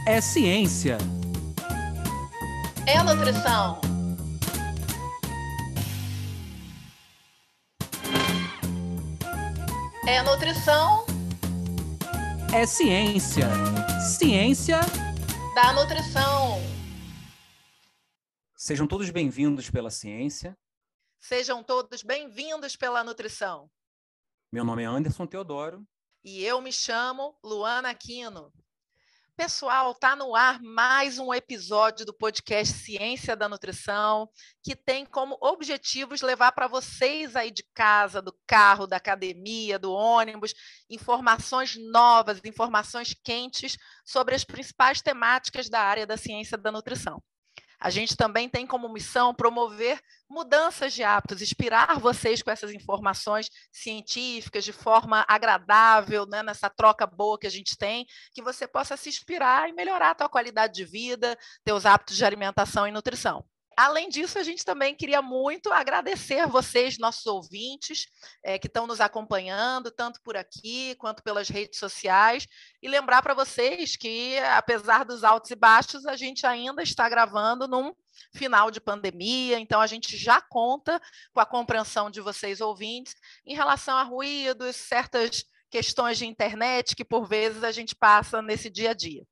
É ciência. É nutrição. É nutrição. É ciência. Ciência da nutrição. Sejam todos bem-vindos pela ciência. Sejam todos bem-vindos pela nutrição. Meu nome é Anderson Teodoro. E eu me chamo Luana Aquino. Pessoal, está no ar mais um episódio do podcast Ciência da Nutrição, que tem como objetivos levar para vocês aí de casa, do carro, da academia, do ônibus, informações novas, informações quentes sobre as principais temáticas da área da ciência da nutrição. A gente também tem como missão promover mudanças de hábitos, inspirar vocês com essas informações científicas de forma agradável, né, nessa troca boa que a gente tem, que você possa se inspirar e melhorar a tua qualidade de vida, teus hábitos de alimentação e nutrição. Além disso, a gente também queria muito agradecer vocês, nossos ouvintes, que estão nos acompanhando, tanto por aqui quanto pelas redes sociais, e lembrar para vocês que, apesar dos altos e baixos, a gente ainda está gravando num final de pandemia, então a gente já conta com a compreensão de vocês, ouvintes, em relação a ruídos, certas questões de internet que, por vezes, a gente passa nesse dia a dia.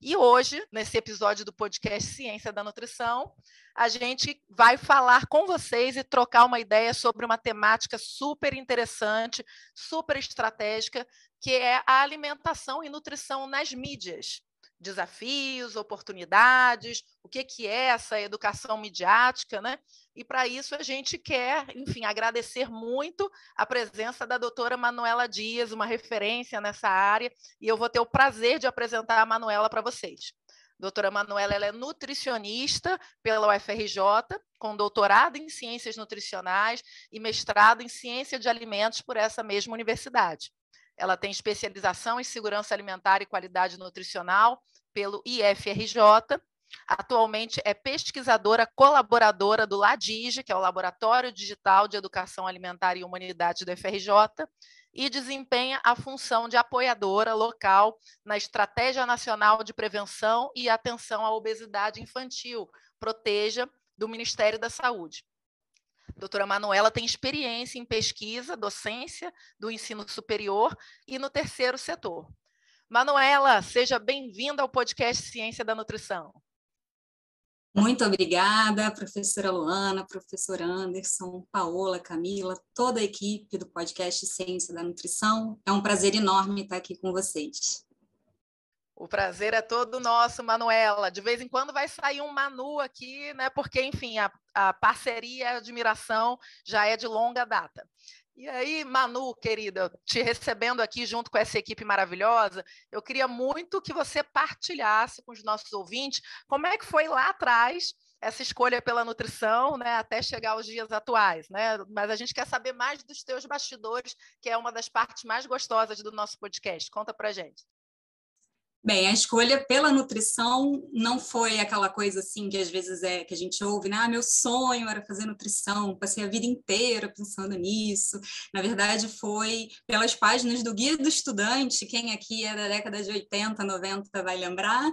E hoje, nesse episódio do podcast Ciência da Nutrição, a gente vai falar com vocês e trocar uma ideia sobre uma temática super interessante, super estratégica, que é a alimentação e nutrição nas mídias. Desafios, oportunidades, o que é essa educação midiática, né? E para isso a gente quer, enfim, agradecer muito a presença da doutora Manuela Dias, uma referência nessa área, e eu vou ter o prazer de apresentar a Manuela para vocês. Doutora Manuela, ela é nutricionista pela UFRJ, com doutorado em Ciências Nutricionais e mestrado em Ciência de Alimentos por essa mesma universidade. Ela tem especialização em Segurança Alimentar e Qualidade Nutricional pelo IFRJ. Atualmente é pesquisadora colaboradora do LADIGE, que é o Laboratório Digital de Educação Alimentar e Humanidade do UFRJ, e desempenha a função de apoiadora local na Estratégia Nacional de Prevenção e Atenção à Obesidade Infantil, Proteja, do Ministério da Saúde. Doutora Manuela tem experiência em pesquisa, docência do ensino superior e no terceiro setor. Manuela, seja bem-vinda ao podcast Ciência da Nutrição. Muito obrigada, professora Luana, professor Anderson, Paola, Camila, toda a equipe do podcast Ciência da Nutrição. É um prazer enorme estar aqui com vocês. O prazer é todo nosso, Manuela. De vez em quando vai sair um Manu aqui, né? Porque, enfim, a parceria e a admiração já é de longa data. E aí, Manu, querida, te recebendo aqui junto com essa equipe maravilhosa, eu queria muito que você partilhasse com os nossos ouvintes como é que foi lá atrás essa escolha pela nutrição, né, até chegar aos dias atuais, né? Mas a gente quer saber mais dos teus bastidores, que é uma das partes mais gostosas do nosso podcast. Conta pra gente. Bem, a escolha pela nutrição não foi aquela coisa assim que às vezes que a gente ouve, né? Meu sonho era fazer nutrição, passei a vida inteira pensando nisso. Na verdade, foi pelas páginas do Guia do Estudante, quem aqui é da década de 80, 90 vai lembrar,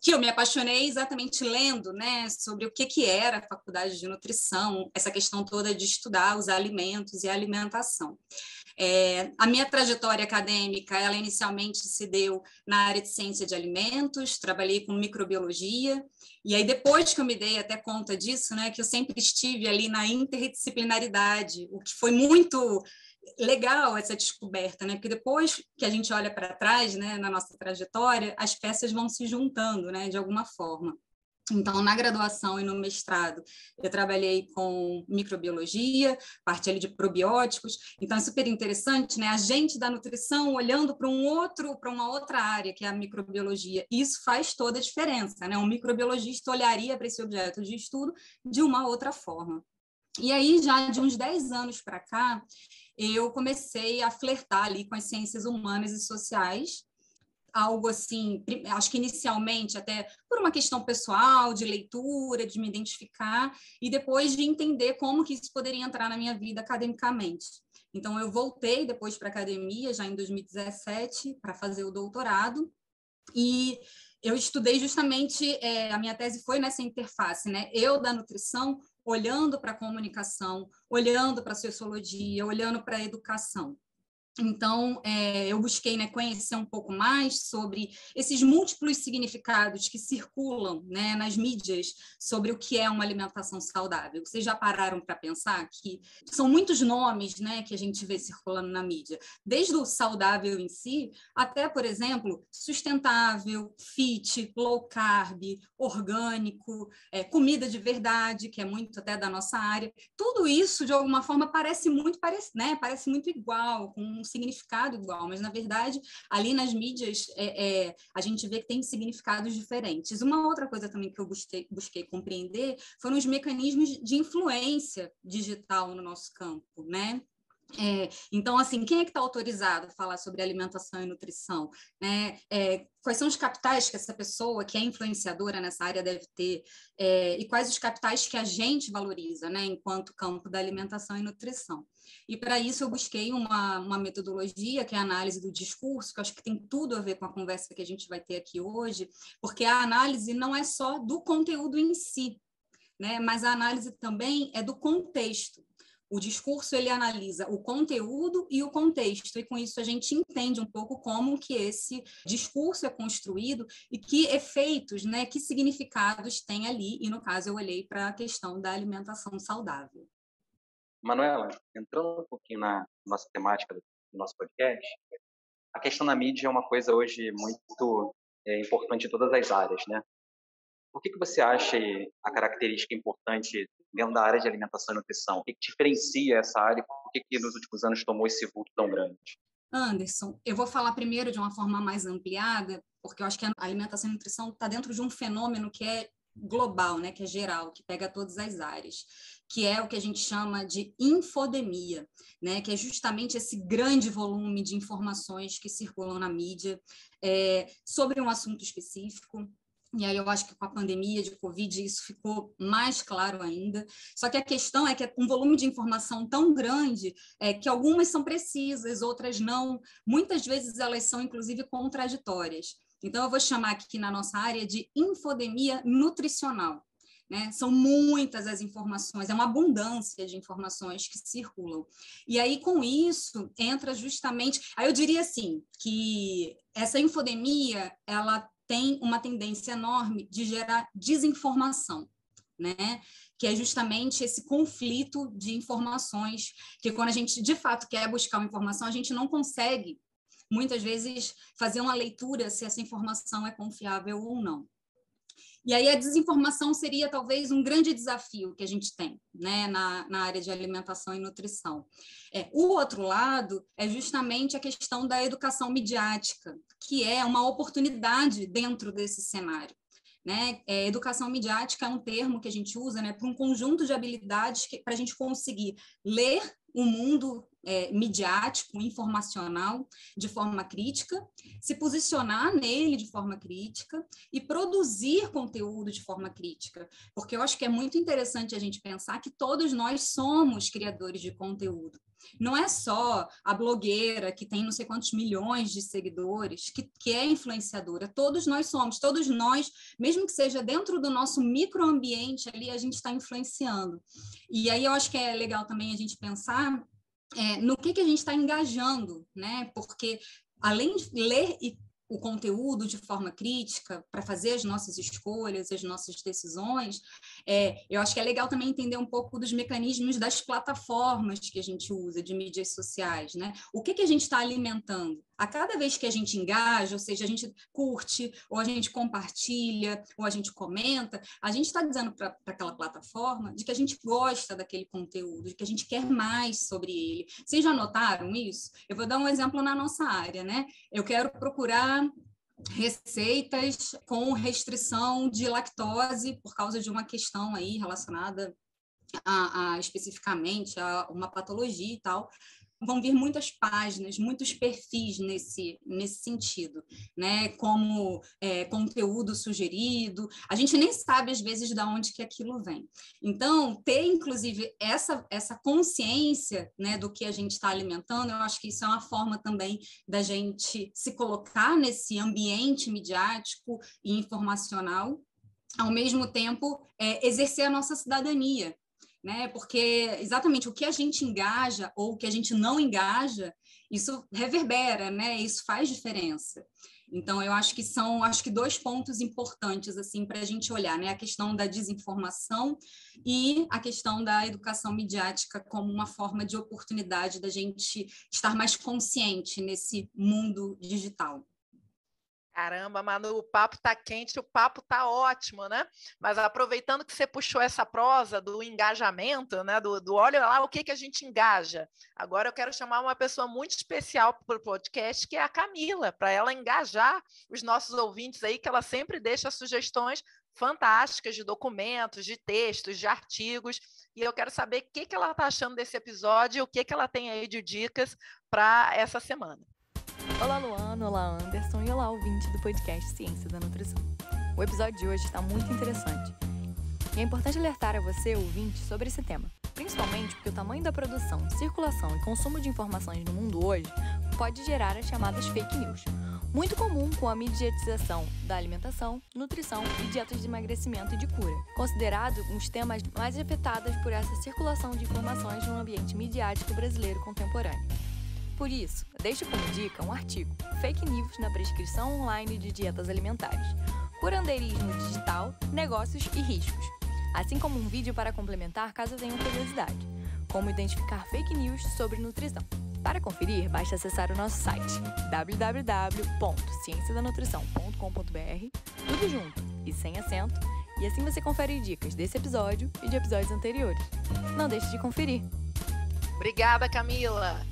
que eu me apaixonei exatamente lendo, né, sobre o que era a faculdade de nutrição, essa questão toda de estudar os alimentos e a alimentação. A minha trajetória acadêmica, ela inicialmente se deu na área de ciência de alimentos, trabalhei com microbiologia, e aí depois que eu me dei até conta disso, né, que eu sempre estive ali na interdisciplinaridade, o que foi muito legal essa descoberta, né, porque depois que a gente olha para trás, né, na nossa trajetória, as peças vão se juntando, né, de alguma forma. Então, na graduação e no mestrado, eu trabalhei com microbiologia, parte ali de probióticos. Então, é super interessante, né? A gente da nutrição olhando para uma outra área, que é a microbiologia. Isso faz toda a diferença, né? Um microbiologista olharia para esse objeto de estudo de uma outra forma. E aí, já de uns 10 anos para cá, eu comecei a flertar ali com as ciências humanas e sociais, algo assim, acho que inicialmente até por uma questão pessoal, de leitura, de me identificar, e depois de entender como que isso poderia entrar na minha vida academicamente. Então, eu voltei depois para a academia, já em 2017, para fazer o doutorado, e eu estudei justamente, a minha tese foi nessa interface, né? Eu da nutrição, olhando para a comunicação, olhando para a sociologia, olhando para a educação. Então, eu busquei, né, conhecer um pouco mais sobre esses múltiplos significados que circulam, né, nas mídias sobre o que é uma alimentação saudável. Vocês já pararam para pensar que são muitos nomes, né, que a gente vê circulando na mídia, desde o saudável em si, até, por exemplo, sustentável, fit, low carb, orgânico, comida de verdade, que é muito até da nossa área. Tudo isso, de alguma forma, parece muito igual, com um significado igual, mas, na verdade, ali nas mídias, a gente vê que tem significados diferentes. Uma outra coisa também que eu busquei compreender foram os mecanismos de influência digital no nosso campo, né? Então, assim, quem é que está autorizado a falar sobre alimentação e nutrição? Né? Quais são os capitais que essa pessoa que é influenciadora nessa área deve ter? E quais os capitais que a gente valoriza, né, enquanto campo da alimentação e nutrição? E, para isso, eu busquei uma metodologia, que é a análise do discurso, que eu acho que tem tudo a ver com a conversa que a gente vai ter aqui hoje, porque a análise não é só do conteúdo em si, né, mas a análise também é do contexto. O discurso, ele analisa o conteúdo e o contexto, e com isso a gente entende um pouco como que esse discurso é construído e que efeitos, né, que significados tem ali, e no caso eu olhei para a questão da alimentação saudável. Manuela, entrando um pouquinho na nossa temática do nosso podcast, a questão da mídia é uma coisa hoje muito importante em todas as áreas, né? Por que você acha a característica importante dentro da área de alimentação e nutrição? O que diferencia essa área e por que nos últimos anos tomou esse vulto tão grande? Anderson, eu vou falar primeiro de uma forma mais ampliada, porque eu acho que a alimentação e nutrição está dentro de um fenômeno que é global, né, que é geral, que pega todas as áreas, que é o que a gente chama de infodemia, né, que é justamente esse grande volume de informações que circulam na mídia sobre um assunto específico. E aí eu acho que com a pandemia de Covid isso ficou mais claro ainda. Só que a questão é que é um volume de informação tão grande que algumas são precisas, outras não. Muitas vezes elas são, inclusive, contraditórias. Então, eu vou chamar aqui na nossa área de infodemia nutricional. Né? São muitas as informações, é uma abundância de informações que circulam. E aí, com isso, entra justamente... Aí eu diria assim, que essa infodemia, ela tem uma tendência enorme de gerar desinformação, né? Que é justamente esse conflito de informações, que quando a gente, de fato, quer buscar uma informação, a gente não consegue, muitas vezes, fazer uma leitura se essa informação é confiável ou não. E aí a desinformação seria talvez um grande desafio que a gente tem, né, na área de alimentação e nutrição. O outro lado é justamente a questão da educação midiática, que é uma oportunidade dentro desse cenário. Né? Educação midiática é um termo que a gente usa, né, para um conjunto de habilidades para a gente conseguir ler o mundo midiático, informacional, de forma crítica, se posicionar nele de forma crítica e produzir conteúdo de forma crítica, porque eu acho que é muito interessante a gente pensar que todos nós somos criadores de conteúdo. Não é só a blogueira que tem não sei quantos milhões de seguidores, que é influenciadora. Todos nós somos, todos nós, mesmo que seja dentro do nosso microambiente ali, a gente está influenciando. E aí eu acho que é legal também a gente pensar no que a gente está engajando, né? Porque além de ler o conteúdo de forma crítica para fazer as nossas escolhas, as nossas decisões, eu acho que é legal também entender um pouco dos mecanismos das plataformas que a gente usa, de mídias sociais, né? O que a gente está alimentando? A cada vez que a gente engaja, ou seja, a gente curte, ou a gente compartilha, ou a gente comenta, a gente está dizendo para aquela plataforma de que a gente gosta daquele conteúdo, de que a gente quer mais sobre ele. Vocês já notaram isso? Eu vou dar um exemplo na nossa área, né? Eu quero procurar receitas com restrição de lactose por causa de uma questão aí relacionada especificamente a uma patologia e tal. vão vir muitas páginas, muitos perfis nesse sentido, né? Como conteúdo sugerido. A gente nem sabe, às vezes, de onde que aquilo vem. Então, ter, inclusive, essa consciência, né, do que a gente está alimentando, eu acho que isso é uma forma também da gente se colocar nesse ambiente midiático e informacional, ao mesmo tempo, exercer a nossa cidadania, né? Porque exatamente o que a gente engaja ou o que a gente não engaja, isso reverbera, né? Isso faz diferença. Então, eu acho que 2 pontos importantes assim para a gente olhar, né? A questão da desinformação e a questão da educação midiática como uma forma de oportunidade da gente estar mais consciente nesse mundo digital. Caramba, Manu, o papo tá quente, o papo tá ótimo, né? Mas aproveitando que você puxou essa prosa do engajamento, né? Do olha lá o que a gente engaja. Agora eu quero chamar uma pessoa muito especial para o podcast, que é a Camila, para ela engajar os nossos ouvintes aí, que ela sempre deixa sugestões fantásticas de documentos, de textos, de artigos. E eu quero saber o que ela está achando desse episódio, o que ela tem aí de dicas para essa semana. Olá, Luana, olá, Anderson e olá, ouvinte do podcast Ciência da Nutrição. O episódio de hoje está muito interessante. E é importante alertar a você, ouvinte, sobre esse tema, principalmente porque o tamanho da produção, circulação e consumo de informações no mundo hoje pode gerar as chamadas fake news, muito comum com a mediatização da alimentação, nutrição e dietas de emagrecimento e de cura, considerado um dos temas mais afetados por essa circulação de informações no ambiente midiático brasileiro contemporâneo. Por isso, deixo como dica um artigo, Fake News na prescrição online de dietas alimentares, curandeirismo digital, negócios e riscos, assim como um vídeo para complementar caso tenham curiosidade, como identificar fake news sobre nutrição. Para conferir, basta acessar o nosso site www.cienciadanutrição.com.br, tudo junto e sem acento, e assim você confere dicas desse episódio e de episódios anteriores. Não deixe de conferir. Obrigada, Camila.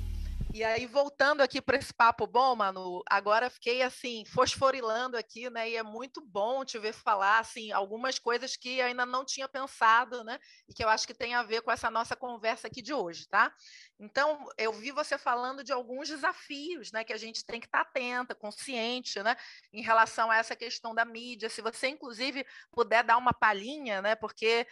E aí, voltando aqui para esse papo bom, Manu, agora fiquei assim, fosforilando aqui, né? E é muito bom te ver falar assim, algumas coisas que ainda não tinha pensado, né? E que eu acho que tem a ver com essa nossa conversa aqui de hoje, tá? Então, eu vi você falando de alguns desafios, né? Que a gente tem que estar atenta, consciente, né? Em relação a essa questão da mídia. Se você, inclusive, puder dar uma palhinha, né? Porque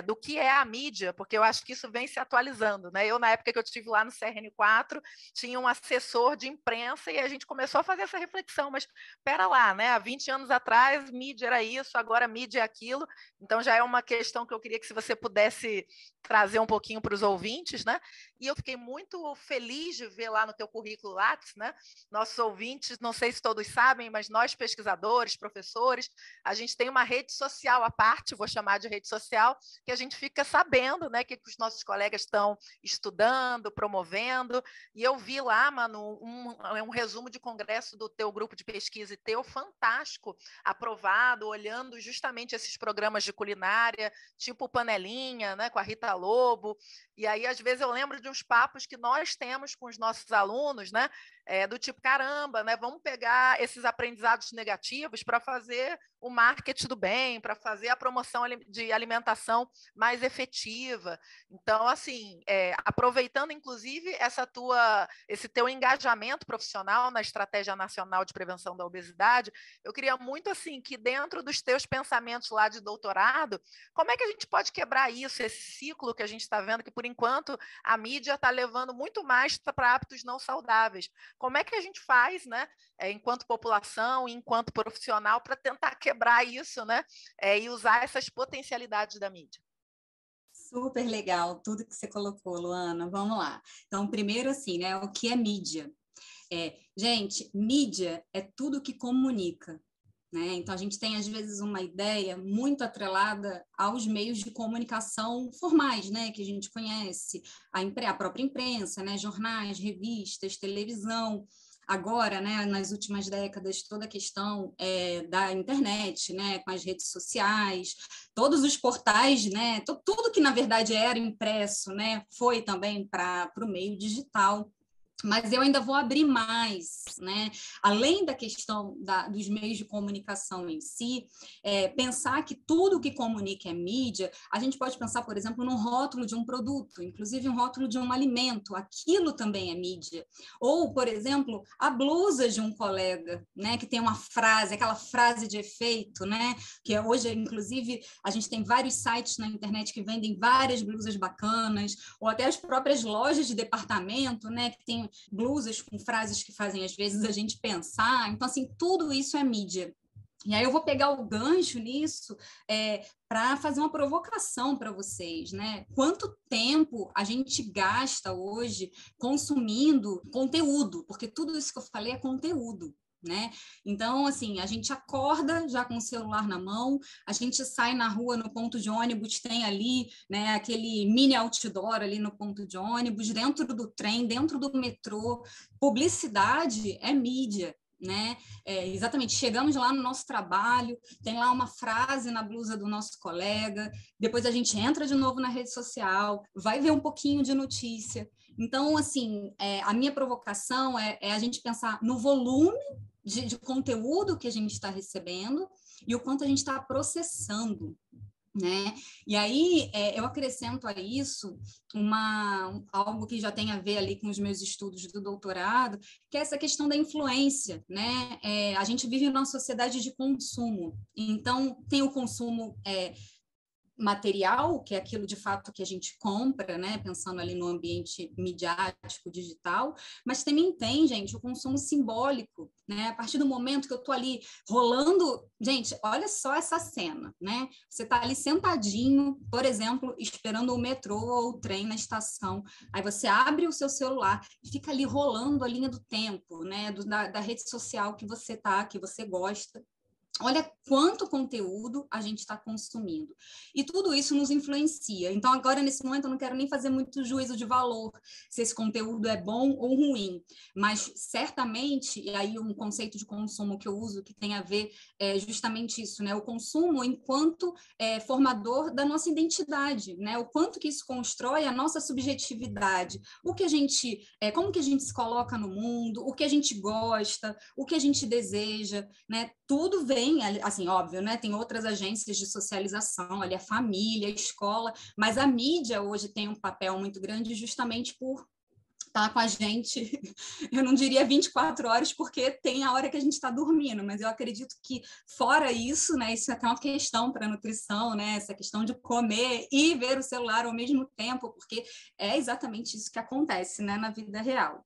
do que é a mídia, porque eu acho que isso vem se atualizando, né? Eu, na época que eu estive lá no CRN4, tinha um assessor de imprensa e a gente começou a fazer essa reflexão, mas espera lá, né? Há 20 anos atrás, mídia era isso, agora mídia é aquilo, então já é uma questão que eu queria que se você pudesse trazer um pouquinho para os ouvintes, né? E eu fiquei muito feliz de ver lá no teu currículo Lattes, né? Nossos ouvintes, não sei se todos sabem, mas nós pesquisadores, professores, a gente tem uma rede social à parte, vou chamar de rede social, que a gente fica sabendo, né, que os nossos colegas estão estudando, promovendo. E eu vi lá, Manu, um resumo de congresso do teu grupo de pesquisa e teu fantástico, aprovado, olhando justamente esses programas de culinária, tipo Panelinha, né, com a Rita Lobo. E aí, às vezes, eu lembro de uns papos que nós temos com os nossos alunos, né, do tipo, caramba, né, vamos pegar esses aprendizados negativos para fazer o marketing do bem, para fazer a promoção de alimentação mais efetiva. Então, assim, aproveitando, inclusive, esse teu engajamento profissional na Estratégia Nacional de Prevenção da Obesidade, eu queria muito, assim, que dentro dos teus pensamentos lá de doutorado, como é que a gente pode quebrar isso, esse ciclo que a gente está vendo, que, por enquanto, a mídia está levando muito mais para hábitos não saudáveis. Como é que a gente faz, né, enquanto população, enquanto profissional, para tentar quebrar isso, né, e usar essas potencialidades da mídia? Super legal tudo que você colocou, Luana. Vamos lá. Então, primeiro assim, né, o que é mídia? Gente, mídia é tudo que comunica, né? Então, a gente tem, às vezes, uma ideia muito atrelada aos meios de comunicação formais, né, que a gente conhece, a própria imprensa, né, jornais, revistas, televisão. Agora, né, nas últimas décadas, toda a questão da internet, né, com as redes sociais, todos os portais, né, tudo que, na verdade, era impresso, né, foi também para o meio digital. Mas eu ainda vou abrir mais, né? Além da questão dos meios de comunicação em si, pensar que tudo que comunica é mídia, a gente pode pensar, por exemplo, num rótulo de um produto, inclusive um rótulo de um alimento, aquilo também é mídia. Ou, por exemplo, a blusa de um colega, né? Que tem uma frase, aquela frase de efeito, né? Que hoje, inclusive, a gente tem vários sites na internet que vendem várias blusas bacanas, ou até as próprias lojas de departamento, né? Que tem blusas com frases que fazem, às vezes, a gente pensar. Então, assim, tudo isso é mídia. E aí eu vou pegar o gancho nisso para fazer uma provocação para vocês, né? Quanto tempo a gente gasta hoje consumindo conteúdo? Porque tudo isso que eu falei é conteúdo. Né? Então, assim, a gente acorda já com o celular na mão, a gente sai na rua, no ponto de ônibus, tem ali, né, aquele mini outdoor ali no ponto de ônibus, dentro do trem, dentro do metrô. Publicidade é mídia. Né? Exatamente, chegamos lá no nosso trabalho, tem lá uma frase na blusa do nosso colega, depois a gente entra de novo na rede social, vai ver um pouquinho de notícia. Então, assim, a minha provocação é a gente pensar no volume de conteúdo que a gente está recebendo e o quanto a gente está processando, né? E aí eu acrescento a isso algo que já tem a ver ali com os meus estudos do doutorado, que é essa questão da influência, né? A gente vive numa sociedade de consumo, então tem o consumo material, que é aquilo de fato que a gente compra, né, pensando ali no ambiente midiático, digital, mas também tem, gente, o consumo simbólico, né, a partir do momento que eu tô ali rolando, gente, olha só essa cena, né, você tá ali sentadinho, por exemplo, esperando o metrô ou o trem na estação, aí você abre o seu celular e fica ali rolando a linha do tempo, né, da rede social que você gosta. Olha quanto conteúdo a gente está consumindo. E tudo isso nos influencia. Então, agora, nesse momento, eu não quero nem fazer muito juízo de valor, se esse conteúdo é bom ou ruim. Mas, certamente, e aí um conceito de consumo que eu uso, que tem a ver justamente isso, né? O consumo enquanto formador da nossa identidade, né? O quanto que isso constrói a nossa subjetividade. O que a gente, como que a gente se coloca no mundo, o que a gente gosta, o que a gente deseja, né? Tudo vem, assim, óbvio, né? Tem outras agências de socialização, ali a família, a escola, mas a mídia hoje tem um papel muito grande justamente por estar com a gente, eu não diria 24 horas, porque tem a hora que a gente está dormindo, mas eu acredito que fora isso, né? Isso é até uma questão para a nutrição, né? Essa questão de comer e ver o celular ao mesmo tempo, porque é exatamente isso que acontece, né, na vida real.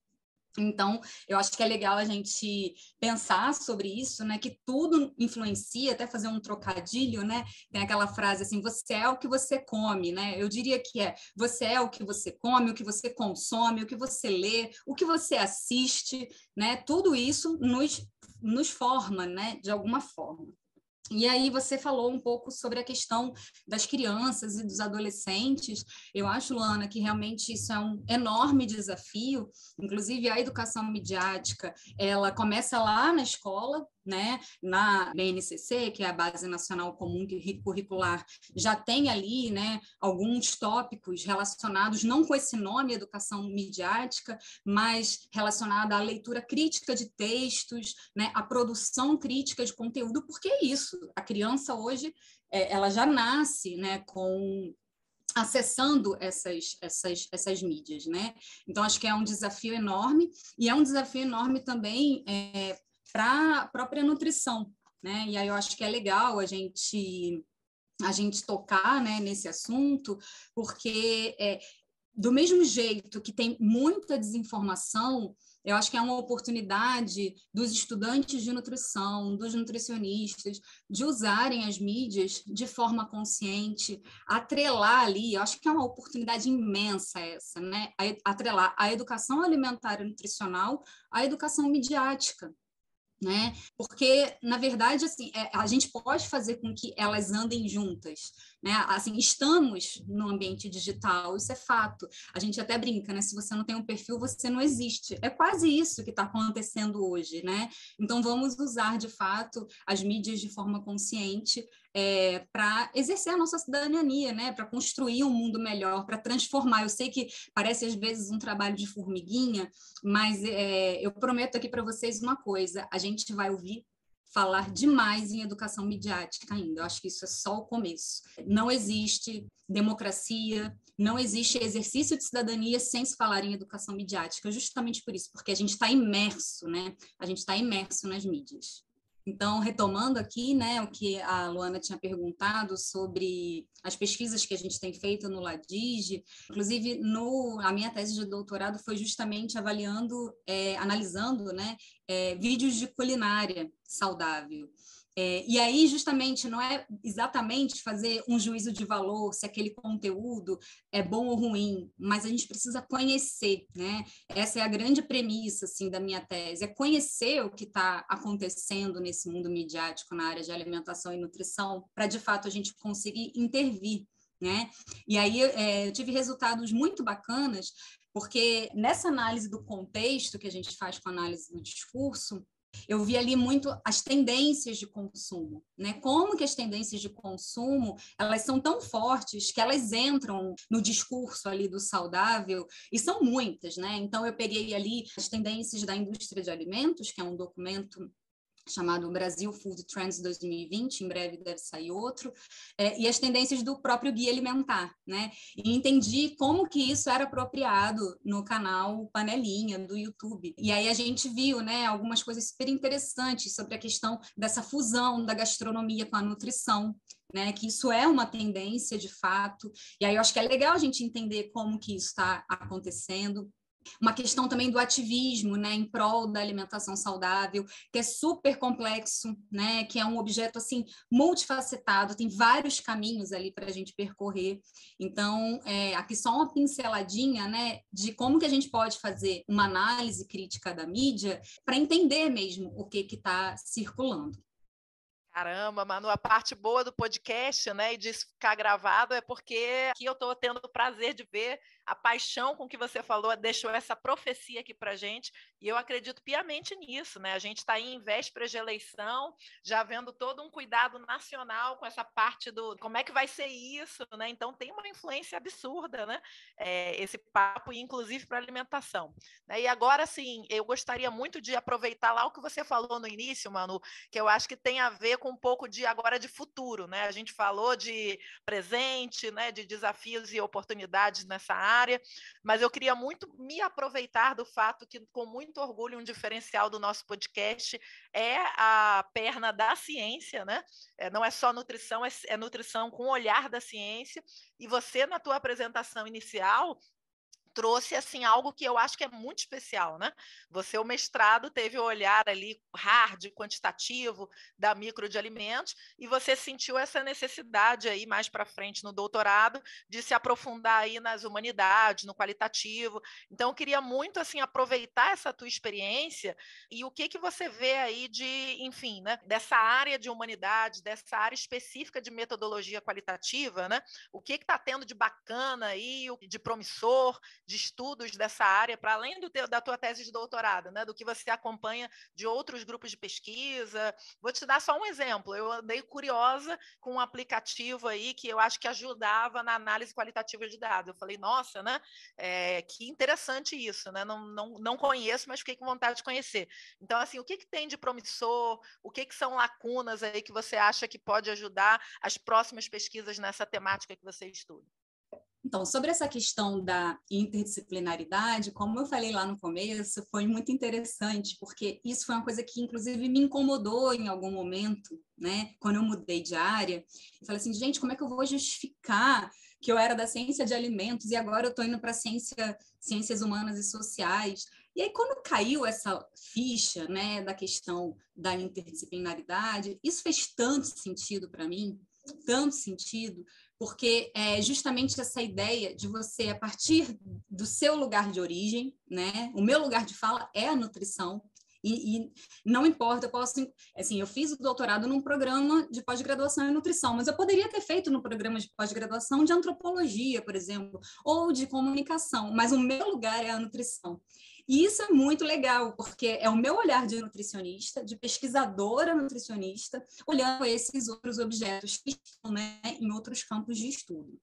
Então, eu acho que é legal a gente pensar sobre isso, né? Que tudo influencia, até fazer um trocadilho, né? Tem aquela frase assim, você é o que você come, né? Eu diria que você é o que você come, o que você consome, o que você lê, o que você assiste, né? Tudo isso nos forma, né? De alguma forma. E aí você falou um pouco sobre a questão das crianças e dos adolescentes. Eu acho, Luana, que realmente isso é um enorme desafio. Inclusive, a educação midiática, ela começa lá na escola, né? Na BNCC, que é a Base Nacional Comum Curricular, já tem ali, né, alguns tópicos relacionados, não com esse nome, educação midiática, mas relacionada à leitura crítica de textos, né, à produção crítica de conteúdo, porque é isso, a criança hoje, ela já nasce, né, acessando essas mídias, né? Então, acho que é um desafio enorme, e é um desafio enorme também para a própria nutrição, né? E aí eu acho que é legal a gente tocar, né, nesse assunto, porque do mesmo jeito que tem muita desinformação, eu acho que é uma oportunidade dos estudantes de nutrição, dos nutricionistas, de usarem as mídias de forma consciente, atrelar ali, eu acho que é uma oportunidade imensa essa, né? Atrelar a educação alimentar e nutricional à educação midiática, né? Porque, na verdade, assim, a gente pode fazer com que elas andem juntas, né? Assim, estamos no ambiente digital, isso é fato. A gente até brinca, né? Se você não tem um perfil, você não existe. É quase isso que está acontecendo hoje, né? Então, vamos usar, de fato, as mídias de forma consciente para exercer a nossa cidadania, né? Para construir um mundo melhor, para transformar. Eu sei que parece, às vezes, um trabalho de formiguinha, mas eu prometo aqui para vocês uma coisa, a gente vai ouvir falar demais em educação midiática ainda. Eu acho que isso é só o começo. Não existe democracia, não existe exercício de cidadania sem se falar em educação midiática, justamente por isso, porque a gente está imerso, né? A gente está imerso nas mídias. Então, retomando aqui, né, o que a Luana tinha perguntado sobre as pesquisas que a gente tem feito no LADIGE, inclusive a minha tese de doutorado foi justamente analisando, né, vídeos de culinária saudável. E aí, justamente, não é exatamente fazer um juízo de valor, se aquele conteúdo é bom ou ruim, mas a gente precisa conhecer, né? Essa é a grande premissa, assim, da minha tese, é conhecer o que está acontecendo nesse mundo midiático na área de alimentação e nutrição, para, de fato, a gente conseguir intervir, né? E aí eu tive resultados muito bacanas, porque nessa análise do contexto que a gente faz com a análise do discurso, eu vi ali muito as tendências de consumo, né? Como que as tendências de consumo, elas são tão fortes que elas entram no discurso ali do saudável, e são muitas, né? Então, eu peguei ali as tendências da indústria de alimentos, que é um documento chamado Brasil Food Trends 2020, em breve deve sair outro, e as tendências do próprio Guia Alimentar, né? E entendi como que isso era apropriado no canal Panelinha, do YouTube. E aí a gente viu, né, algumas coisas super interessantes sobre a questão dessa fusão da gastronomia com a nutrição, né, que isso é uma tendência de fato, e aí eu acho que é legal a gente entender como que isso está acontecendo. Uma questão também do ativismo, né, em prol da alimentação saudável, que é super complexo, né, que é um objeto assim multifacetado, tem vários caminhos ali para a gente percorrer. Então, aqui só uma pinceladinha, né, de como que a gente pode fazer uma análise crítica da mídia para entender mesmo o que está circulando. Caramba, Manu, a parte boa do podcast, né, e disso ficar gravado é porque aqui eu estou tendo o prazer de ver a paixão com que você falou, deixou essa profecia aqui para a gente, e eu acredito piamente nisso, né? A gente está aí em vésperas de eleição, já vendo todo um cuidado nacional com essa parte do como é que vai ser isso, né? Então tem uma influência absurda, né? Esse papo, inclusive para alimentação. Né? E agora, sim, eu gostaria muito de aproveitar lá o que você falou no início, Manu, que eu acho que tem a ver com um pouco de agora de futuro, né? A gente falou de presente, né? De desafios e oportunidades nessa área, mas eu queria muito me aproveitar do fato que, com muito orgulho, um diferencial do nosso podcast é a perna da ciência, né? Não é só nutrição, é nutrição com o olhar da ciência, e você, na tua apresentação inicial, trouxe assim algo que eu acho que é muito especial, né? Você, o mestrado, teve o olhar ali hard, quantitativo da micro de alimentos, e você sentiu essa necessidade aí mais para frente no doutorado de se aprofundar aí nas humanidades, no qualitativo. Então, eu queria muito assim aproveitar essa tua experiência e o que você vê aí de, enfim, né, dessa área de humanidades, dessa área específica de metodologia qualitativa, né? O que está tendo de bacana aí, de promissor, de estudos dessa área, para além da tua tese de doutorado, né, do que você acompanha de outros grupos de pesquisa. Vou te dar só um exemplo. Eu andei curiosa com um aplicativo aí que eu acho que ajudava na análise qualitativa de dados. Eu falei, nossa, né, que interessante isso, né? Não conheço, mas fiquei com vontade de conhecer. Então, assim, o que tem de promissor? O que são lacunas aí que você acha que pode ajudar as próximas pesquisas nessa temática que você estuda? Então, sobre essa questão da interdisciplinaridade, como eu falei lá no começo, foi muito interessante, porque isso foi uma coisa que, inclusive, me incomodou em algum momento, né? Quando eu mudei de área, eu falei assim, gente, como é que eu vou justificar que eu era da ciência de alimentos e agora eu estou indo para ciências humanas e sociais? E aí, quando caiu essa ficha, né, da questão da interdisciplinaridade, isso fez tanto sentido para mim, tanto sentido, porque é justamente essa ideia de você, a partir do seu lugar de origem, né? O meu lugar de fala é a nutrição, e não importa, eu posso, assim, eu fiz o doutorado num programa de pós-graduação em nutrição, mas eu poderia ter feito no programa de pós-graduação de antropologia, por exemplo, ou de comunicação, mas o meu lugar é a nutrição. E isso é muito legal, porque é o meu olhar de nutricionista, de pesquisadora nutricionista, olhando esses outros objetos que estão, né, em outros campos de estudo.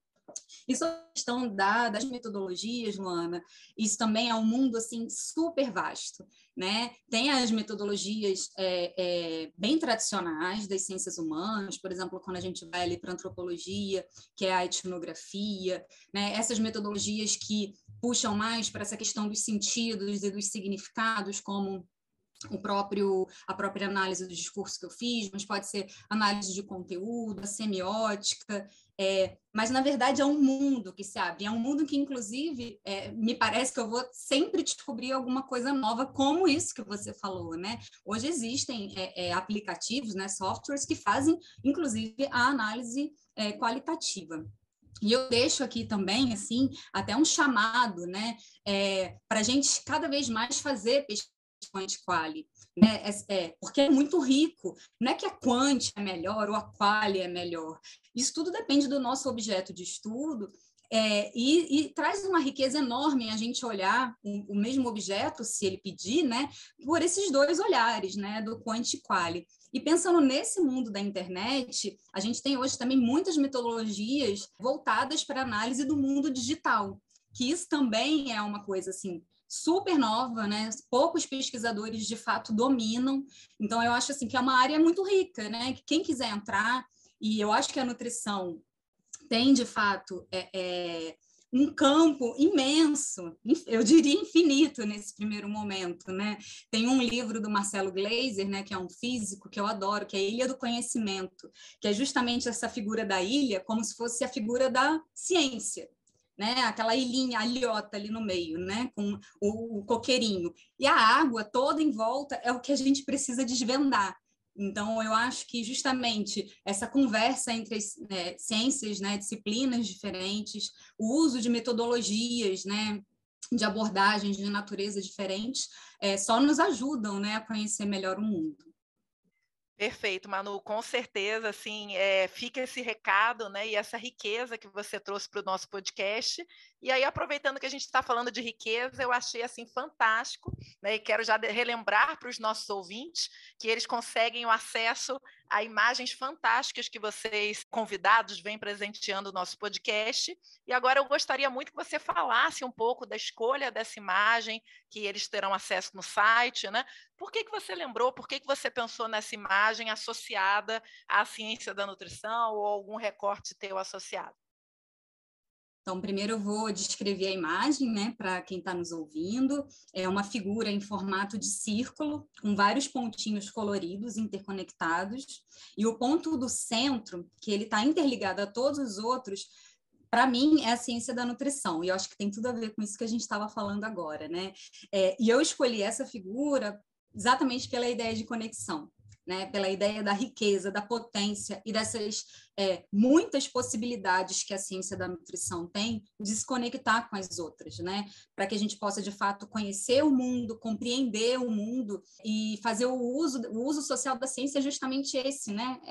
Isso é a questão das metodologias, Luana, isso também é um mundo assim, super vasto, né? Tem as metodologias bem tradicionais das ciências humanas, por exemplo, quando a gente vai ali para a antropologia, que é a etnografia, né? Essas metodologias que puxam mais para essa questão dos sentidos e dos significados, como a própria análise do discurso que eu fiz, mas pode ser análise de conteúdo, a semiótica, mas na verdade é um mundo que se abre, é um mundo que inclusive me parece que eu vou sempre descobrir alguma coisa nova, como isso que você falou, né? Hoje existem aplicativos, né, softwares que fazem inclusive a análise qualitativa. E eu deixo aqui também, assim, até um chamado, né, para a gente cada vez mais fazer pesquisa quant-quali, né? Porque é muito rico, não é que a quant é melhor ou a quali é melhor, isso tudo depende do nosso objeto de estudo, e traz uma riqueza enorme a gente olhar o mesmo objeto, se ele pedir, né, por esses dois olhares, né, do quant e quali. E pensando nesse mundo da internet, a gente tem hoje também muitas metodologias voltadas para a análise do mundo digital, que isso também é uma coisa assim super nova, né? Poucos pesquisadores de fato dominam, então eu acho assim que é uma área muito rica, né? Que quem quiser entrar, e eu acho que a nutrição tem de fato um campo imenso, eu diria infinito nesse primeiro momento, né? Tem um livro do Marcelo Gleiser, né, que é um físico que eu adoro, que é a Ilha do Conhecimento, que é justamente essa figura da ilha como se fosse a figura da ciência, né? Aquela ilhinha, a ilhota ali no meio, né? Com o coqueirinho. E a água toda em volta é o que a gente precisa desvendar. Então, eu acho que justamente essa conversa entre as ciências, né, disciplinas diferentes, o uso de metodologias, né, de abordagens de natureza diferentes, só nos ajudam, né, a conhecer melhor o mundo. Perfeito, Manu, com certeza, assim, fica esse recado, né, e essa riqueza que você trouxe para o nosso podcast. E aí, aproveitando que a gente está falando de riqueza, eu achei, assim, fantástico, né, e quero já relembrar para os nossos ouvintes que eles conseguem o acesso a imagens fantásticas que vocês, convidados, vêm presenteando o nosso podcast. E agora eu gostaria muito que você falasse um pouco da escolha dessa imagem, que eles terão acesso no site, né? Por que você lembrou, por que você pensou nessa imagem associada à ciência da nutrição ou algum recorte teu associado? Então, primeiro eu vou descrever a imagem, né, para quem está nos ouvindo. É uma figura em formato de círculo, com vários pontinhos coloridos interconectados, e o ponto do centro, que ele está interligado a todos os outros, para mim, é a ciência da nutrição, e eu acho que tem tudo a ver com isso que a gente estava falando agora, né? E eu escolhi essa figura exatamente pela ideia de conexão, né? Pela ideia da riqueza, da potência e dessas muitas possibilidades que a ciência da nutrição tem de se conectar com as outras, né? Para que a gente possa, de fato, conhecer o mundo, compreender o mundo e fazer o uso social da ciência é justamente esse, né?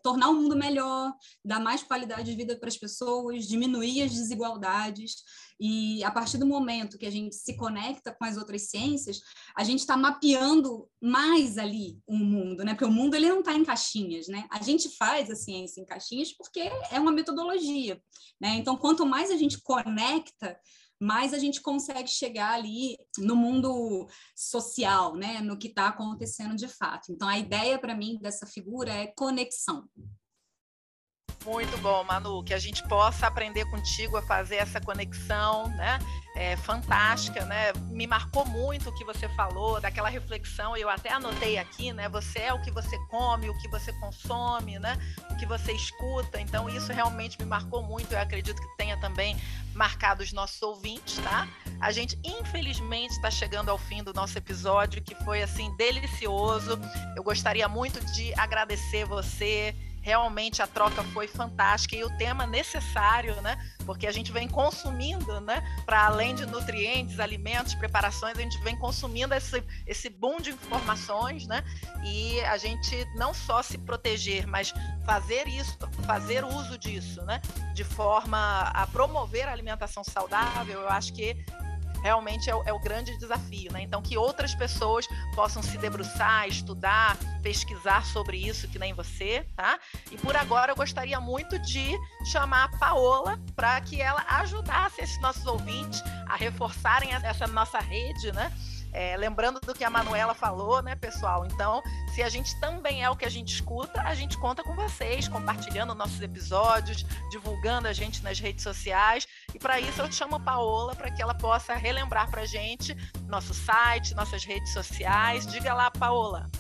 Tornar o mundo melhor, dar mais qualidade de vida para as pessoas, diminuir as desigualdades. E a partir do momento que a gente se conecta com as outras ciências, a gente está mapeando mais ali o mundo, né? Porque o mundo ele não está em caixinhas, né? A gente faz a ciência em caixinhas porque é uma metodologia, né? Então, quanto mais a gente conecta, mais a gente consegue chegar ali no mundo social, né? No que está acontecendo de fato. Então, a ideia para mim dessa figura é conexão. Muito bom, Manu, que a gente possa aprender contigo a fazer essa conexão, né? Fantástica, né? Me marcou muito o que você falou, daquela reflexão, eu até anotei aqui, né? Você é o que você come, o que você consome, né? O que você escuta, então isso realmente me marcou muito, eu acredito que tenha também marcado os nossos ouvintes, tá? A gente, infelizmente, está chegando ao fim do nosso episódio, que foi, assim, delicioso. Eu gostaria muito de agradecer você. Realmente a troca foi fantástica e o tema necessário, né? Porque a gente vem consumindo, né? Para além de nutrientes, alimentos, preparações, a gente vem consumindo esse boom de informações, né? E a gente não só se proteger, mas fazer uso disso, né? De forma a promover a alimentação saudável, eu acho que realmente é o grande desafio, né? Então, que outras pessoas possam se debruçar, estudar, pesquisar sobre isso, que nem você, tá? E por agora eu gostaria muito de chamar a Paola para que ela ajudasse esses nossos ouvintes a reforçarem essa nossa rede, né? Lembrando do que a Manuela falou, né, pessoal? Então, se a gente também é o que a gente escuta, a gente conta com vocês, compartilhando nossos episódios, divulgando a gente nas redes sociais. E para isso eu chamo a Paola para que ela possa relembrar para a gente nosso site, nossas redes sociais. Diga lá, Paola.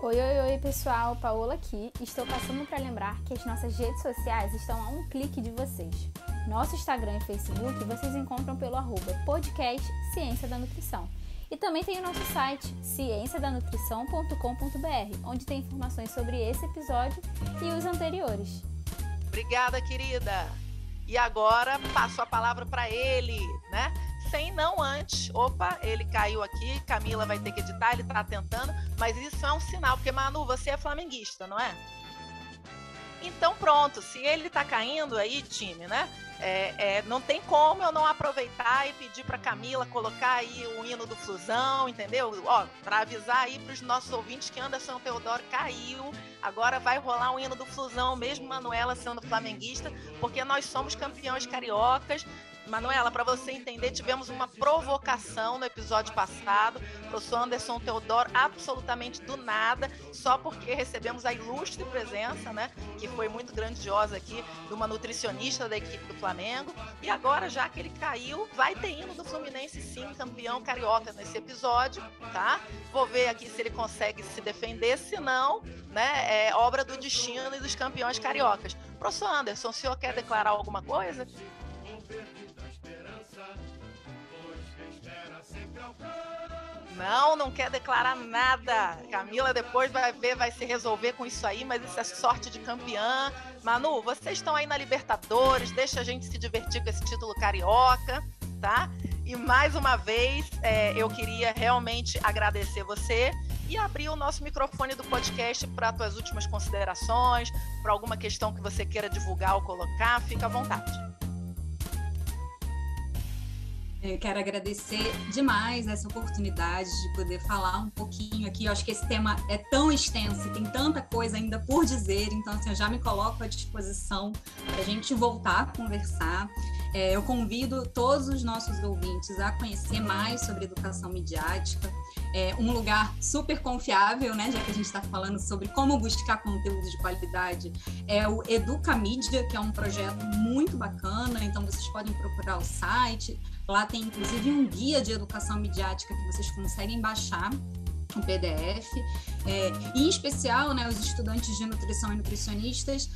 Oi, pessoal, Paola aqui. Estou passando para lembrar que as nossas redes sociais estão a um clique de vocês. Nosso Instagram e Facebook vocês encontram pelo @podcast Ciência da Nutrição. E também tem o nosso site, cienciadanutrição.com.br, onde tem informações sobre esse episódio e os anteriores. Obrigada, querida. E agora passo a palavra para ele, né? Sem não antes. Opa, ele caiu aqui, Camila vai ter que editar, ele está tentando, mas isso é um sinal, porque Manu, você é flamenguista, não é? Então pronto, se ele está caindo aí, time, né? Não tem como eu não aproveitar e pedir para Camila colocar aí o hino do Flusão, entendeu? Ó, para avisar aí para os nossos ouvintes que Anderson Teodoro caiu, agora vai rolar o hino do Flusão, mesmo Manuela sendo flamenguista, porque nós somos campeões cariocas. Manuela, para você entender, tivemos uma provocação no episódio passado, professor Anderson Teodoro, absolutamente do nada, só porque recebemos a ilustre presença, né, que foi muito grandiosa aqui, de uma nutricionista da equipe do Flamengo, e agora, já que ele caiu, vai ter hino do Fluminense sim, campeão carioca nesse episódio, tá? Vou ver aqui se ele consegue se defender, se não, né, é obra do destino e dos campeões cariocas. Professor Anderson, o senhor quer declarar alguma coisa? Não quer declarar nada. Camila depois vai ver, vai se resolver com isso aí, mas isso é sorte de campeã. Manu, vocês estão aí na Libertadores, deixa a gente se divertir com esse título carioca, tá? E mais uma vez, eu queria realmente agradecer você e abrir o nosso microfone do podcast para as tuas últimas considerações, para alguma questão que você queira divulgar ou colocar, fica à vontade. Eu quero agradecer demais essa oportunidade de poder falar um pouquinho aqui. Eu acho que esse tema é tão extenso e tem tanta coisa ainda por dizer, então assim, eu já me coloco à disposição para a gente voltar a conversar. Eu convido todos os nossos ouvintes a conhecer mais sobre educação midiática. Um lugar super confiável, né, já que a gente está falando sobre como buscar conteúdo de qualidade, é o Educamídia, que é um projeto muito bacana, então vocês podem procurar o site, lá tem inclusive um guia de educação midiática que vocês conseguem baixar, um PDF, e em especial, né, os estudantes de nutrição e nutricionistas,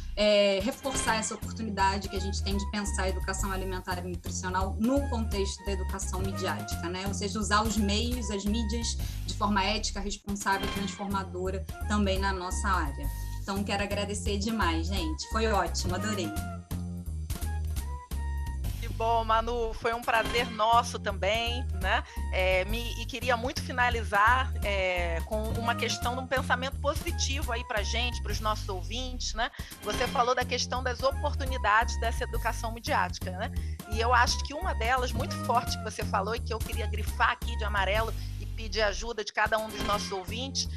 reforçar essa oportunidade que a gente tem de pensar a educação alimentar e nutricional no contexto da educação midiática, né? Ou seja, usar os meios, as mídias de forma ética, responsável e transformadora também na nossa área. Então, quero agradecer demais, gente. Foi ótimo, adorei. Bom, Manu, foi um prazer nosso também, né? E queria muito finalizar com uma questão de um pensamento positivo aí para a gente, para os nossos ouvintes, né? Você falou da questão das oportunidades dessa educação midiática, né? E eu acho que uma delas, muito forte, que você falou e que eu queria grifar aqui de amarelo e pedir ajuda de cada um dos nossos ouvintes,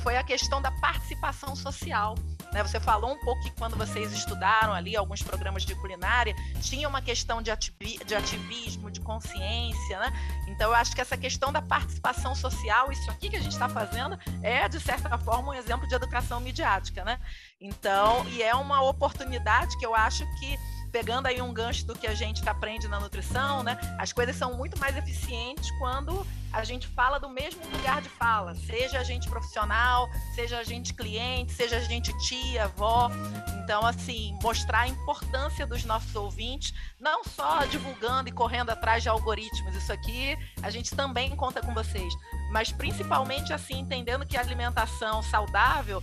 foi a questão da participação social. Né, você falou um pouco que quando vocês estudaram ali alguns programas de culinária, tinha uma questão de ativismo, de consciência, né? Então eu acho que essa questão da participação social, isso aqui que a gente está fazendo, é de certa forma um exemplo de educação midiática, né? Então, e é uma oportunidade que eu acho que, pegando aí um gancho do que a gente aprende na nutrição, né? As coisas são muito mais eficientes quando a gente fala do mesmo lugar de fala, seja a gente profissional, seja a gente cliente, seja a gente tia, avó. Então, assim, mostrar a importância dos nossos ouvintes, não só divulgando e correndo atrás de algoritmos, isso aqui a gente também conta com vocês, mas principalmente, assim, entendendo que a alimentação saudável,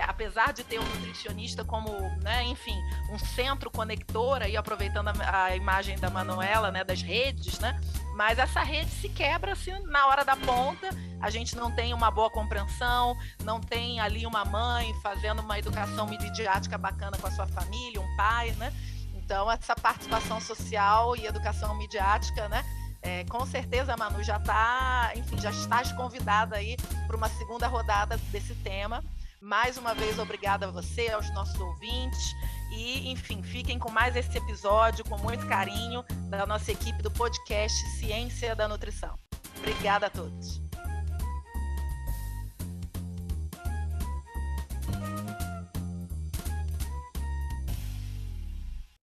apesar de ter um nutricionista como, né, enfim, um centro conector, aí aproveitando a imagem da Manuela, né, das redes, né, mas essa rede se quebra assim, na hora da ponta, a gente não tem uma boa compreensão, não tem ali uma mãe fazendo uma educação midiática bacana com a sua família, um pai, né? Então essa participação social e educação midiática, né, Com certeza, Manu, já estás convidada aí para uma segunda rodada desse tema. Mais uma vez, obrigada a você, aos nossos ouvintes. E, enfim, fiquem com mais esse episódio, com muito carinho, da nossa equipe do podcast Ciência da Nutrição. Obrigada a todos.